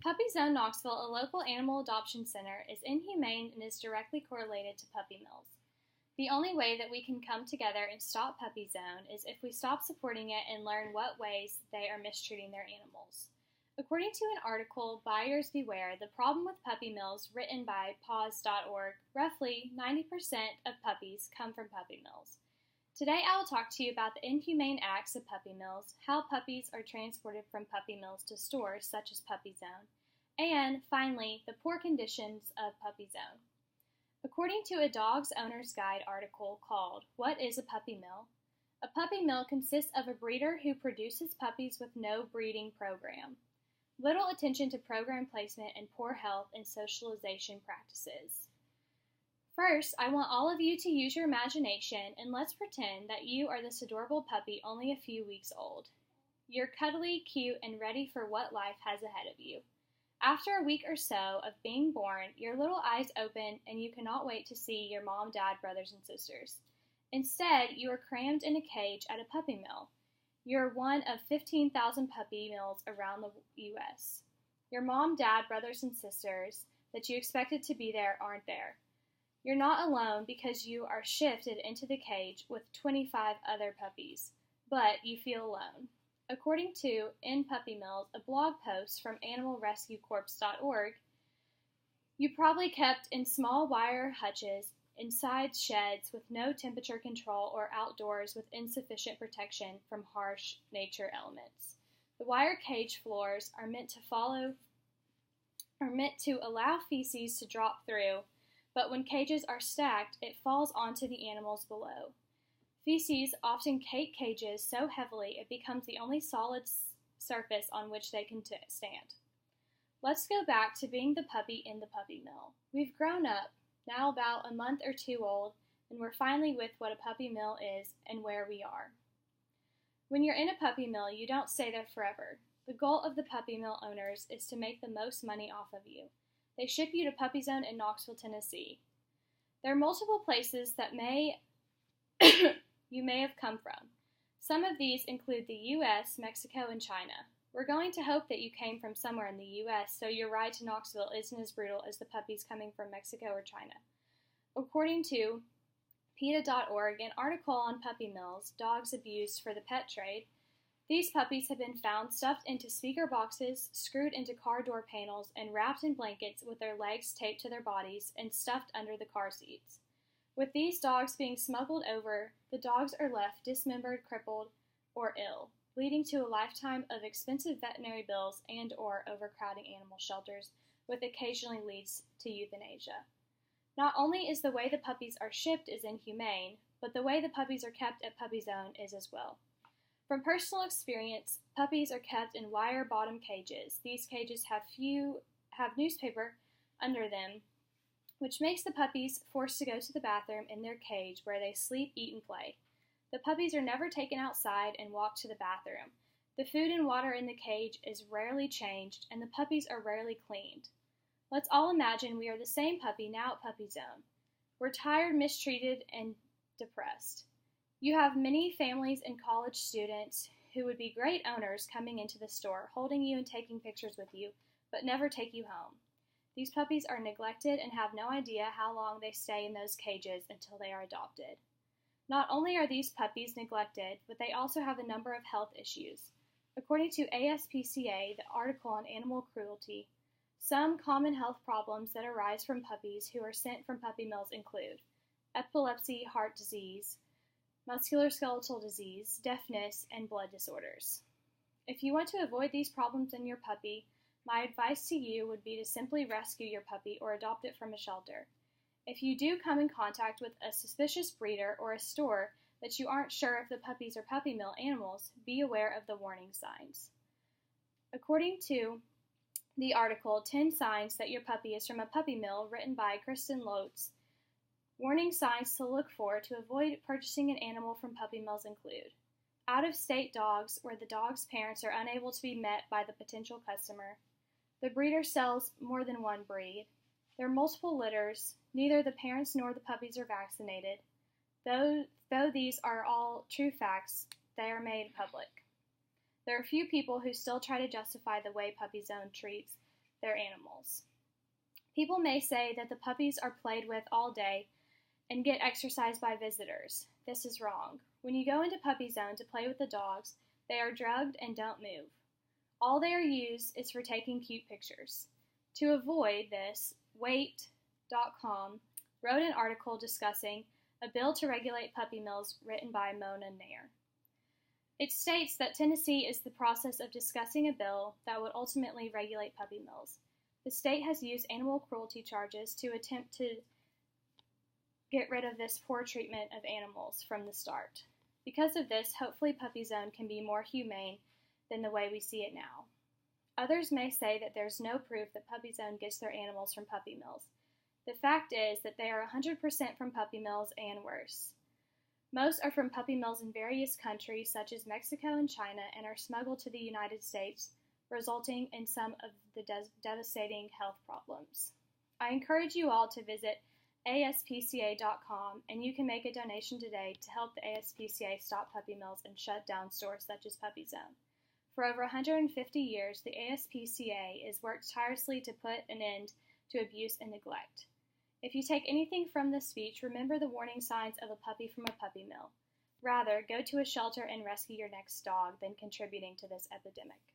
Puppy Zone Knoxville, a local animal adoption center, is inhumane and is directly correlated to puppy mills. The only way that we can come together and stop Puppy Zone is if we stop supporting it and learn what ways they are mistreating their animals. According to an article, Buyers Beware, the problem with puppy mills, written by paws.org, roughly 90% of puppies come from puppy mills. Today I will talk to you about the inhumane acts of puppy mills, how puppies are transported from puppy mills to stores such as Puppy Zone, and, finally, the poor conditions of Puppy Zone. According to a Dog's Owner's Guide article called What is a Puppy Mill? A puppy mill consists of a breeder who produces puppies with no breeding program, little attention to program placement, and poor health and socialization practices. First, I want all of you to use your imagination and let's pretend that you are this adorable puppy only a few weeks old. You're cuddly, cute, and ready for what life has ahead of you. After a week or so of being born, your little eyes open and you cannot wait to see your mom, dad, brothers, and sisters. Instead, you are crammed in a cage at a puppy mill. You're one of 15,000 puppy mills around the U.S. Your mom, dad, brothers, and sisters that you expected to be there aren't there. You're not alone because you are shifted into the cage with 25 other puppies, but you feel alone. According to In Puppy Mills, a blog post from animalrescuecorps.org, you probably kept in small wire hutches, inside sheds with no temperature control, or outdoors with insufficient protection from harsh nature elements. The wire cage floors are meant to allow feces to drop through, but when cages are stacked, it falls onto the animals below. Feces often cake cages so heavily it becomes the only solid surface on which they can stand. Let's go back to being the puppy in the puppy mill. We've grown up, now about a month or two old, and we're finally with what a puppy mill is and where we are. When you're in a puppy mill, you don't stay there forever. The goal of the puppy mill owners is to make the most money off of you. They ship you to Puppy Zone in Knoxville, Tennessee. There are multiple places that you may have come from. Some of these include the U.S., Mexico, and China. We're going to hope that you came from somewhere in the U.S., so your ride to Knoxville isn't as brutal as the puppies coming from Mexico or China. According to PETA.org, an article on puppy mills, dogs abused for the pet trade, these puppies have been found stuffed into speaker boxes, screwed into car door panels, and wrapped in blankets with their legs taped to their bodies and stuffed under the car seats. With these dogs being smuggled over, the dogs are left dismembered, crippled, or ill, leading to a lifetime of expensive veterinary bills and/or overcrowding animal shelters, which occasionally leads to euthanasia. Not only is the way the puppies are shipped is inhumane, but the way the puppies are kept at Puppy Zone is as well. From personal experience, puppies are kept in wire-bottom cages. These cages have newspaper under them, which makes the puppies forced to go to the bathroom in their cage where they sleep, eat, and play. The puppies are never taken outside and walked to the bathroom. The food and water in the cage is rarely changed, and the puppies are rarely cleaned. Let's all imagine we are the same puppy now at Puppy Zone. We're tired, mistreated, and depressed. You have many families and college students who would be great owners coming into the store, holding you and taking pictures with you, but never take you home. These puppies are neglected and have no idea how long they stay in those cages until they are adopted. Not only are these puppies neglected, but they also have a number of health issues. According to ASPCA, the article on animal cruelty, some common health problems that arise from puppies who are sent from puppy mills include epilepsy, heart disease, musculoskeletal disease, deafness, and blood disorders. If you want to avoid these problems in your puppy, my advice to you would be to simply rescue your puppy or adopt it from a shelter. If you do come in contact with a suspicious breeder or a store that you aren't sure if the puppies are puppy mill animals, be aware of the warning signs. According to the article, 10 Signs That Your Puppy is from a Puppy Mill, written by Kristen Lotz, warning signs to look for to avoid purchasing an animal from puppy mills include out-of-state dogs where the dog's parents are unable to be met by the potential customer. The breeder sells more than one breed. There are multiple litters. Neither the parents nor the puppies are vaccinated. Though these are all true facts, they are made public. There are few people who still try to justify the way Puppy Zone treats their animals. People may say that the puppies are played with all day and get exercise by visitors. This is wrong. When you go into Puppy Zone to play with the dogs, they are drugged and don't move. All they are used is for taking cute pictures. To avoid this, Weight.com wrote an article discussing a bill to regulate puppy mills written by Mona Nair. It states that Tennessee is in the process of discussing a bill that would ultimately regulate puppy mills. The state has used animal cruelty charges to attempt to get rid of this poor treatment of animals from the start. Because of this, hopefully Puppy Zone can be more humane than the way we see it now. Others may say that there's no proof that Puppy Zone gets their animals from puppy mills. The fact is that they are 100% from puppy mills and worse. Most are from puppy mills in various countries such as Mexico and China and are smuggled to the United States, resulting in some of the devastating health problems. I encourage you all to visit ASPCA.com and you can make a donation today to help the ASPCA stop puppy mills and shut down stores such as Puppy Zone. For over 150 years, the ASPCA has worked tirelessly to put an end to abuse and neglect. If you take anything from this speech, remember the warning signs of a puppy from a puppy mill. Rather, go to a shelter and rescue your next dog than contributing to this epidemic.